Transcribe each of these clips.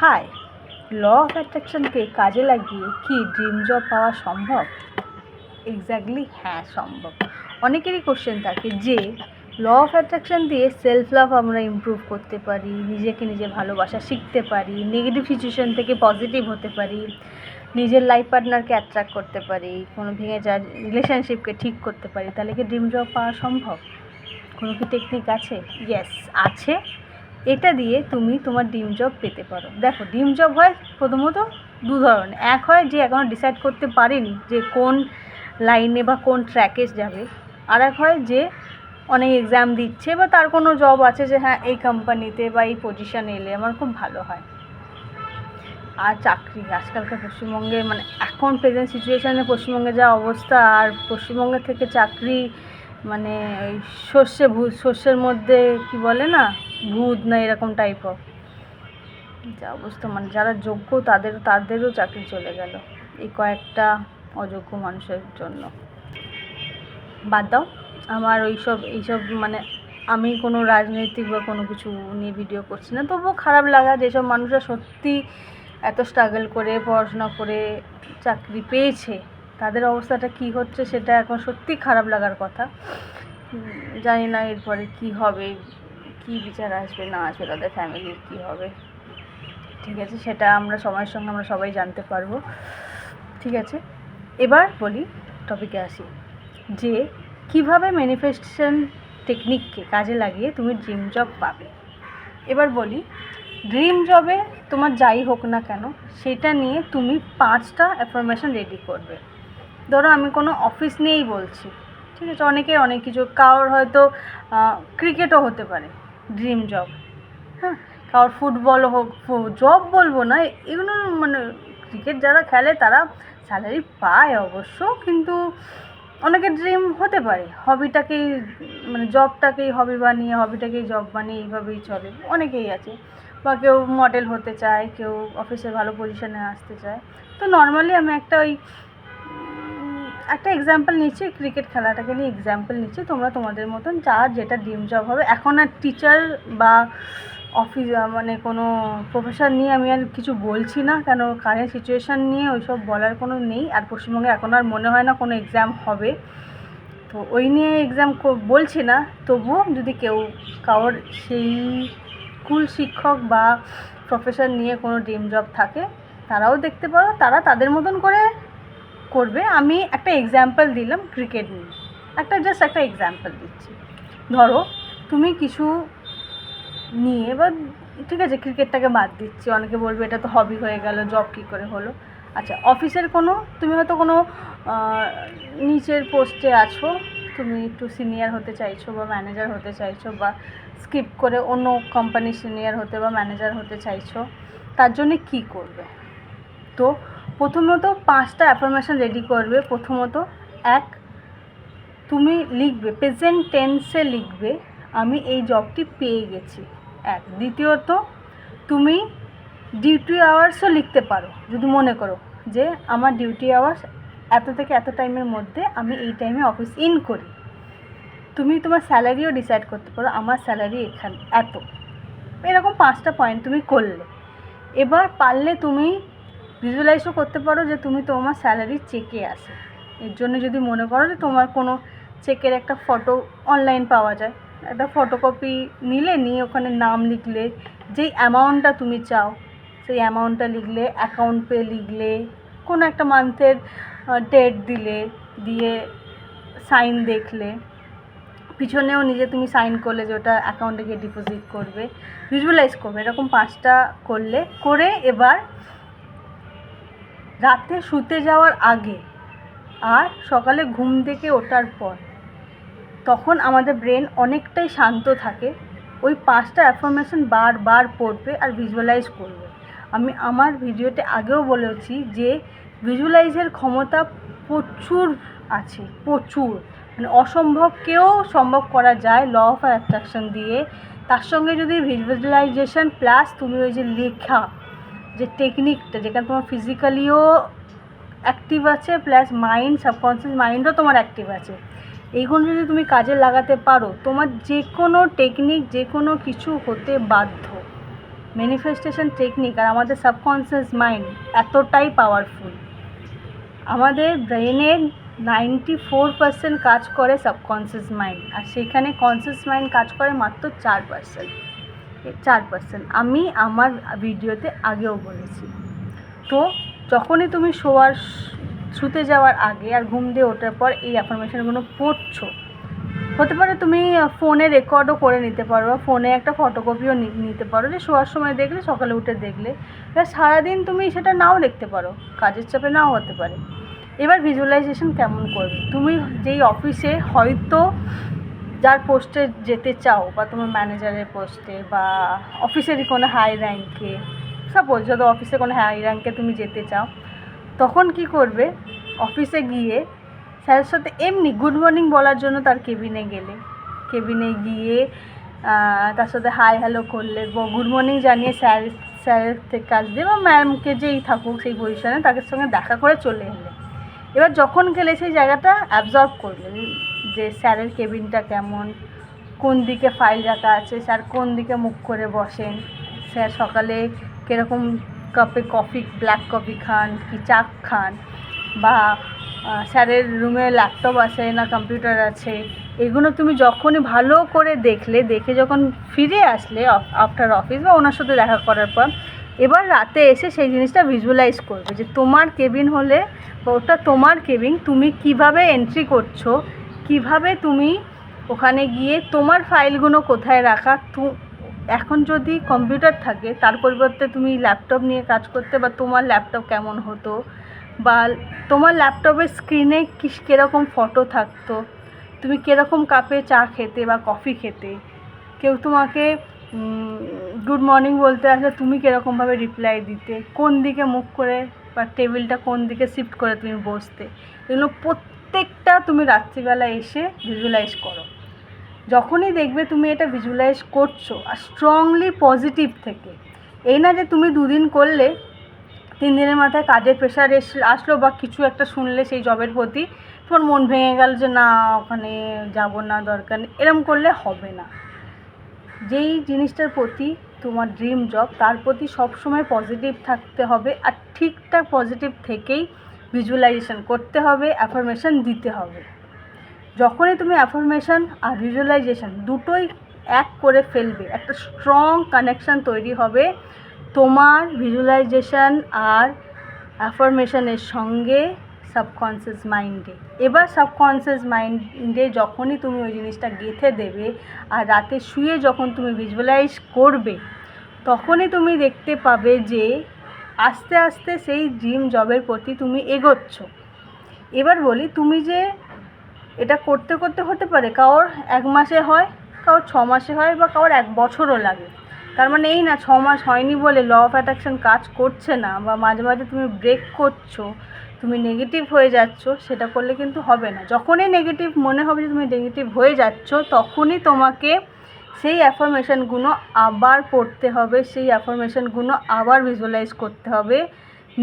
High, law of অ্যাট্রাকশনকে কাজে লাগিয়ে কি ড্রিম জব পাওয়া সম্ভব? এক্স্যাক্টলি হ্যাঁ, সম্ভব। অনেকেরই কোশ্চেন থাকে যে ল অফ অ্যাট্রাকশন দিয়ে সেলফ লাভ আমরা ইমপ্রুভ করতে পারি, নিজেকে নিজে ভালোবাসা শিখতে পারি, নেগেটিভ সিচুয়েশান থেকে পজিটিভ হতে পারি, নিজের লাইফ পার্টনারকে অ্যাট্রাক্ট করতে পারি, কোনো ভেঙে যাওয়ার রিলেশনশিপকে ঠিক করতে পারি। তাহলে কি ড্রিম জব পাওয়া সম্ভব? কোনো কি টেকনিক আছে? ইয়েস, আছে। এটা দিয়ে তুমি তোমার ড্রিম জব পেতে পারো। দেখো, ড্রিম জব হয় প্রথমত দু ধরনের। এক হয় যে এখনও ডিসাইড করতে পারেনি যে কোন লাইনে বা কোন ট্র্যাকে যাবে। আর এক হয় যে অনেক এক্সাম দিচ্ছে বা তার কোনো জব আছে যে হ্যাঁ এই কোম্পানিতে বা এই পজিশানে এলে আমার খুব ভালো হয়। আর চাকরি আজকালকার পশ্চিমবঙ্গে মানে এখন প্রেজেন্ট সিচুয়েশানে পশ্চিমবঙ্গে যা অবস্থা, আর পশ্চিমবঙ্গের থেকে চাকরি মানে ওই শস্যের মধ্যে কি বলে না, ভূত না এরকম টাইপ অফ যা অবস্থা। মানে যারা যোগ্য তাদেরও চাকরি চলে গেল এই কয়েকটা অযোগ্য মানুষের জন্য। বাদ দাও, আমার এইসব মানে আমি কোনো রাজনৈতিক বা কোনো কিছু নিয়ে ভিডিও করছি না। তবুও খারাপ লাগা যেসব মানুষরা সত্যি এত স্ট্রাগল করে পড়াশোনা করে চাকরি পেয়েছে, তাদের অবস্থাটা কি হচ্ছে সেটা এখন সত্যি খারাপ লাগার কথা। জানি না এরপরে কি হবে, কি বিচার আসবে না আসবে, তাদের ফ্যামিলির কি হবে। ঠিক আছে, সেটা আমরা সময়ের সঙ্গে আমরা সবাই জানতে পারবো। ঠিক আছে, এবার বলি, টপিকে আসি যে কিভাবে ম্যানিফেস্টেশন টেকনিককে কাজে লাগিয়ে তুমি ড্রিম জব পাবে। এবার বলি, ড্রিম জবে তোমার যাই হোক না কেন সেটা নিয়ে তুমি 5টা অ্যাফার্মেশন রেডি করবে। ধরো আমি কোনো অফিস নিয়েই বলছি, ঠিক আছে, অনেকের অনেক কিছু, কারোর হয়তো ক্রিকেটও হতে পারে ড্রিম জব, হ্যাঁ, কারোর ফুটবলও হোক, জব বলবো না এগুলো, মানে ক্রিকেট যারা খেলে তারা স্যালারি পায় অবশ্য, কিন্তু অনেকের ড্রিম হতে পারে হবিটাকেই, মানে জবটাকেই হবি বানিয়ে, হবিটাকেই জব বানিয়ে এইভাবেই চলে, অনেকেই আছে। বা কেউ মডেল হতে চায়, কেউ অফিসে ভালো পজিশনে আসতে চায়। তো নর্মালি আমি একটা এক্সাম্পল নিচ্ছি, ক্রিকেট খেলাটাকে নিয়ে এক্সাম্পল নিচ্ছি। তোমরা তোমাদের মতন যার যেটা ড্রিম জব হবে। এখন আর টিচার বা অফিস মানে কোনো প্রফেশন নিয়ে আমি আর কিছু বলছি না, কেন কারেন্ট সিচুয়েশান নিয়ে ওইসব বলার কোনো নেই। আর পশ্চিমবঙ্গে এখন আর মনে হয় না কোনো এক্সাম হবে, তো ওই নিয়ে এক্সাম বলছি না। তবুও যদি কারোর সেই স্কুল শিক্ষক বা প্রফেশন নিয়ে কোনো ড্রিম জব থাকে, তারাও দেখতে পারো, তারা তাদের মতন করে করবে। আমি একটা এক্সাম্পল দিলাম ক্রিকেট নিয়ে, জাস্ট একটা এক্সাম্পল দিচ্ছি। ধরো তুমি কিছু নিয়ে, বা ঠিক আছে ক্রিকেটটাকে বাদ দিচ্ছি, অনেকে বলবে এটা তো হবি হয়ে গেল, জব কী করে হলো। আচ্ছা, অফিসের তুমি হয়তো কোনো নিচের পোস্টে আছো, তুমি একটু সিনিয়র হতে চাইছো বা ম্যানেজার হতে চাইছো, বা স্কিপ করে অন্য কোম্পানির সিনিয়র হতে বা ম্যানেজার হতে চাইছো। তার জন্যে কী করবে? তো প্রথমত 5টা অ্যাফার্মেশন রেডি করবে। প্রথমত, তুমি লিখবে, প্রেজেন্ট টেন্সে লিখবে আমি এই জবটি পেয়ে গেছি। দ্বিতীয়ত, তুমি ডিউটি আওয়ার্সও লিখতে পারো, যদি মনে করো যে আমার ডিউটি আওয়ার্স এত থেকে এত টাইমের মধ্যে আমি এই টাইমে অফিস ইন করি। তুমি তোমার স্যালারিও ডিসাইড করতে পারো, আমার স্যালারি এখানে এত। এরকম 5টা পয়েন্ট তুমি করলে। এবার পারলে তুমি ভিজুয়ালাইজও করতে পারো যে তুমি তোমার স্যালারি চেকে আসে। এর জন্য যদি মনে করো যে তোমার কোনো চেকের একটা ফটো অনলাইন পাওয়া যায়, একটা ফটোকপি নিয়ে ওখানে নাম লিখলে, যেই অ্যামাউন্টটা তুমি চাও সেই অ্যামাউন্টটা লিখলে, অ্যাকাউন্ট পে লিখলে, কোনো একটা মান্থের ডেট দিয়ে সাইন দেখলে, পিছনেও নিজে তুমি সাইন করলে যে ওটা অ্যাকাউন্টে গিয়ে ডিপোজিট করবে, ভিজুয়ালাইজ করবে। এরকম 5টা করে এবার রাতে শুতে যাওয়ার আগে আর সকালে ঘুম থেকে ওঠার পর, তখন আমাদের ব্রেন অনেকটাই শান্ত থাকে। ওই 5টা অ্যাফার্মেশন বারবার পড়বে আর ভিজুয়ালাইজ করবে। আমি আমার ভিডিওতে আগেও বলেছি যে ভিজুয়ালাইজের ক্ষমতা প্রচুর আছে, প্রচুর, মানে অসম্ভবকেও সম্ভব করা যায় ল অফ অ্যাট্রাকশন দিয়ে। তার সঙ্গে যদি ভিজুয়ালাইজেশন প্লাস তুমি ওই যে লেখা যে টেকনিকটা, যেখানে তোমার ফিজিক্যালিও অ্যাক্টিভ আছে প্লাস মাইন্ড, সাবকনসিয়াস মাইন্ডও তোমার অ্যাক্টিভ আছে, এইগুলো যদি তুমি কাজে লাগাতে পারো, তোমার যে কোনো টেকনিক যে কোনো কিছু হতে বাধ্য। ম্যানিফেস্টেশন টেকনিক আর আমাদের সাবকনসিয়াস মাইন্ড এতটাই পাওয়ারফুল। আমাদের ব্রেনের 94% কাজ করে সাবকনসিয়াস মাইন্ড, আর সেখানে কনসিয়াস মাইন্ড কাজ করে মাত্র 4%। আমি আমার ভিডিওতে আগেও বলেছি। তো যখনই তুমি শুতে যাওয়ার আগে আর ঘুম দিয়ে ওঠার পর এই অ্যাফার্মেশনগুলো পড়ছো, হতে পারে তুমি ফোনে রেকর্ডও করে নিতে পারো, ফোনে একটা ফটোকপিও নিতে পারো, যে শোয়ার সময় দেখলে, সকালে উঠে দেখলে। এবার সারাদিন তুমি সেটা নাও দেখতে পারো, কাজের চাপে নাও হতে পারে। এবার ভিজুয়ালাইজেশন কেমন করবে? তুমি যেই অফিসে হয়তো যার পোস্টে যেতে চাও, বা তোমার ম্যানেজারের পোস্টে বা অফিসেরই কোনো হাই র্যাঙ্কে, সাপোজ যদি অফিসে কোনো হাই র্যাঙ্কে তুমি যেতে চাও, তখন কি করবে? অফিসে গিয়ে স্যারের সাথে এমনি গুড মর্নিং বলার জন্য তার কেবিনে গিয়ে তার সাথে হাই হ্যালো করলে, গুড মর্নিং জানিয়ে স্যারের থেকে কাজ দিয়ে, বা ম্যামকে যেই থাকুক সেই পজিশনে, তাদের সঙ্গে দেখা করে চলে এলে। এবার যখন গেলে সেই জায়গাটা অ্যাবজর্ব করবে যে স্যারের কেবিনটা কেমন, কোন দিকে ফাইল রাখা আছে, স্যার কোন দিকে মুখ করে বসেন, স্যার সকালে কীরকম কাপে কফি, ব্ল্যাক কফি খান কি চা খান, বা স্যারের রুমে ল্যাপটপ আছে না কম্পিউটার আছে। এগুলো তুমি যখনই ভালো করে দেখে যখন ফিরে আসলে আফটার অফিস বা ওনার সাথে দেখা করার পর, এবার রাতে এসে সেই জিনিসটা ভিজুয়ালাইজ করবে যে তোমার কেবিন হলে বা ওটা তোমার কেবিন, তুমি কিভাবে এন্ট্রি করছো, কিভাবে তুমি ওখানে গিয়ে তোমার ফাইলগুলো কোথায় রাখা। এখন যদি কম্পিউটার থাকে তার পরিবর্তে তুমি ল্যাপটপ নিয়ে কাজ করতে, বা তোমার ল্যাপটপ কেমন হতো, বা তোমার ল্যাপটপের স্ক্রিনে কীরকম ফটো থাকতো, তুমি কীরকম কাপে চা খেতে বা কফি খেতে, কেউ তোমাকে গুড মর্নিং বলতে আসলে তুমি কীরকমভাবে রিপ্লাই দিতে, কোন দিকে মুখ করে বা টেবিলটা কোন দিকে শিফট করে তুমি বসতে। এগুলো প্রত্যেকটা তুমি রাত্রিবেলা এসে ভিজুয়ালাইজ করো। যখনই দেখবে তুমি এটা ভিজুয়ালাইজ করছো, আর স্ট্রংলি পজিটিভ থেকে, এই না যে তুমি 2 দিন করলে 3 দিনের মাথায় কাজের প্রেশার আসলো বা কিছু একটা শুনলে সেই জবের প্রতি তোমার মন ভেঙে গেল যে না ওখানে যাব না, দরকার নেই, এরম করলে হবে না। যেই জিনিসটার প্রতি তোমার ড্রিম জব, তার প্রতি সবসময় পজিটিভ থাকতে হবে, আর ঠিকঠাক পজিটিভ থেকেই ভিজুয়ালাইজেশন করতে হবে, অ্যাফার্মেশন দিতে হবে। যখনই তুমি অ্যাফার্মেশন আর ভিজুয়ালাইজেশন দুটোই এক করে ফেলবে, একটা স্ট্রং কানেকশান তৈরি হবে তোমার ভিজুয়ালাইজেশন আর অ্যাফার্মেশনের সঙ্গে সাবকনসিয়াস মাইন্ডে। এবার সাবকনসিয়াস মাইন্ডে যখনই তুমি ওই জিনিসটা গেঁথে দেবে, আর রাতে শুয়ে যখন তুমি ভিজুয়ালাইজ করবে, তখনই তুমি দেখতে পাবে যে আস্তে আস্তে সেই ড্রিম জবের প্রতি তুমি এগোচ্ছ। এবার বলি, তুমি যে এটা করতে করতে হতে পারে কারোর 1 মাসে হয়, কারোর 6 মাসে হয়, বা কারোর 1 বছরও লাগে। তার মানে এই না 6 মাস হয়নি বলে ল অফ অ্যাট্রাকশন কাজ করছে না, বা মাঝে মাঝে তুমি ব্রেক করছো, তুমি নেগেটিভ হয়ে যাচ্ছ, সেটা করলে কিন্তু হবে না। যখনই নেগেটিভ মনে হবে যে তুমি নেগেটিভ হয়ে যাচ্ছ, তখনই তোমাকে সেই অ্যাফার্মেশনগুলো আবার পড়তে হবে, সেই অ্যাফার্মেশনগুলো আবার ভিজুয়ালাইজ করতে হবে।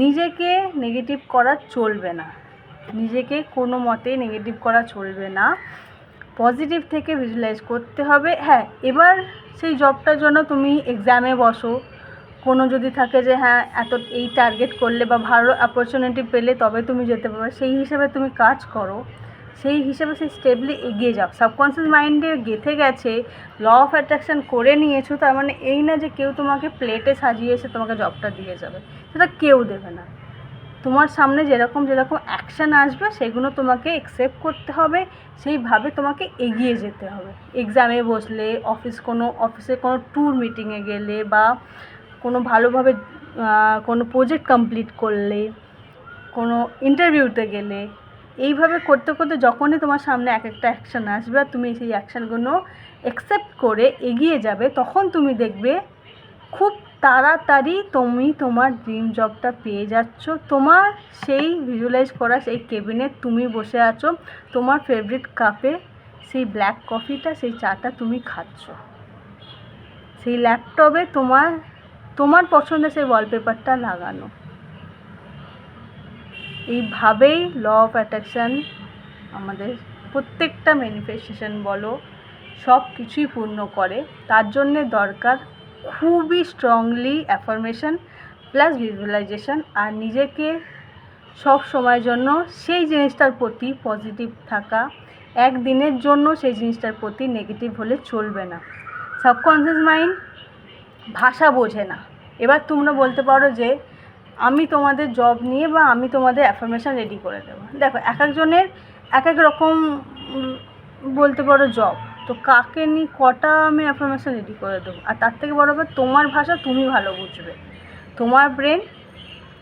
নিজেকে নেগেটিভ করা চলবে না, নিজেকে কোনো মতেই নেগেটিভ করা চলবে না, পজিটিভ থেকে ভিজুয়ালাইজ করতে হবে। হ্যাঁ, এবার সেই জবটার জন্য তুমি এক্সামে বসো, কোনো যদি থাকে যে হ্যাঁ এই টার্গেট করলে বা ভালো অপরচুনিটি পেলে তবে তুমি যেতে পারবে, সেই হিসেবে তুমি কাজ করো, সেই হিসেবে সেই স্টেপলি এগিয়ে যাও। সাবকনসিয়াস মাইন্ডে গেঁথে গেছে, ল অফ অ্যাট্রাকশন করে নিয়েছো, তার মানে এই না যে কেউ তোমাকে প্লেটে সাজিয়ে এসে তোমাকে জবটা দিয়ে যাবে, সেটা কেউ দেবে না। তোমার সামনে যেরকম অ্যাকশান আসবে সেগুলো তোমাকে অ্যাকসেপ্ট করতে হবে, সেইভাবে তোমাকে এগিয়ে যেতে হবে। এক্সামে বসলে, অফিসে কোনো ট্যুর মিটিংয়ে গেলে, বা কোনো ভালোভাবে কোনো প্রজেক্ট কমপ্লিট করলে, কোনো ইন্টারভিউতে গেলে, এইভাবে করতে করতে যখনই তোমার সামনে এক একটা অ্যাকশান আসবে আর তুমি সেই অ্যাকশানগুলো অ্যাকসেপ্ট করে এগিয়ে যাবে, তখন তুমি দেখবে খুব তাড়াতাড়ি তুমি তোমার ড্রিম জবটা পেয়ে যাচ্ছ। তোমার সেই ভিজুয়ালাইজ করা সেই কেবিনে তুমি বসে আছো, তোমার ফেভারিট কাপে সেই ব্ল্যাক কফিটা, সেই চাটা তুমি খাচ্ছ, সেই ল্যাপটপে তোমার পছন্দের সেই ওয়ালপেপারটা লাগানো। এইভাবেই ল অফ অ্যাট্রাকশান আমাদের প্রত্যেকটা ম্যানিফেস্টেশন বলো সব কিছুই পূর্ণ করে। তার জন্যে দরকার খুবই স্ট্রংলি অ্যাফার্মেশন প্লাস ভিজুয়ালাইজেশন, আর নিজেকে সব সময়ের জন্য সেই জিনিসটার প্রতি পজিটিভ থাকা, একদিনের জন্য সেই জিনিসটার প্রতি নেগেটিভ হলে চলবে না। সাবকনসিয়াস মাইন্ড ভাষা বোঝে না। এবার তোমরা বলতে পারো যে আমি তোমাদের জব নিয়ে বা আমি তোমাদের অ্যাফার্মেশন রেডি করে দেবো। দেখো, এক একজনের এক এক রকম বলতে পারো জব, তো কাকে নিয়ে কটা আমি অ্যাফার্মেশন রেডি করে দেবো? আর তার থেকে বড় ব্যাপার, তোমার ভাষা তুমি ভালো বুঝবে, তোমার ব্রেন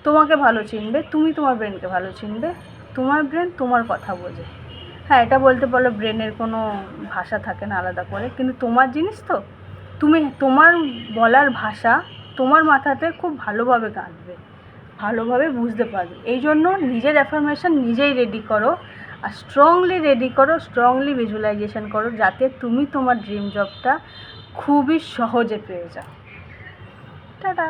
তোমাকে ভালো চিনবে, তুমি তোমার ব্রেনকে ভালো চিনবে, তোমার ব্রেন তোমার কথা বোঝে। হ্যাঁ, এটা বলতে পারো ব্রেনের কোনো ভাষা থাকে না আলাদা করে, কিন্তু তোমার জিনিস তো, তুমি তোমার বলার ভাষা তোমার মাথাতে খুব ভালোভাবে গাঁথবে, ভালোভাবে বুঝতে পারবে। এই জন্য নিজের অ্যাফার্মেশন নিজেই রেডি করো, আর স্ট্রংলি রেডি করো, স্ট্রংলি ভিজুয়ালাইজেশন করো, যাতে তুমি তোমার ড্রিম জবটা খুবই সহজে পেয়ে যাও। টাটা।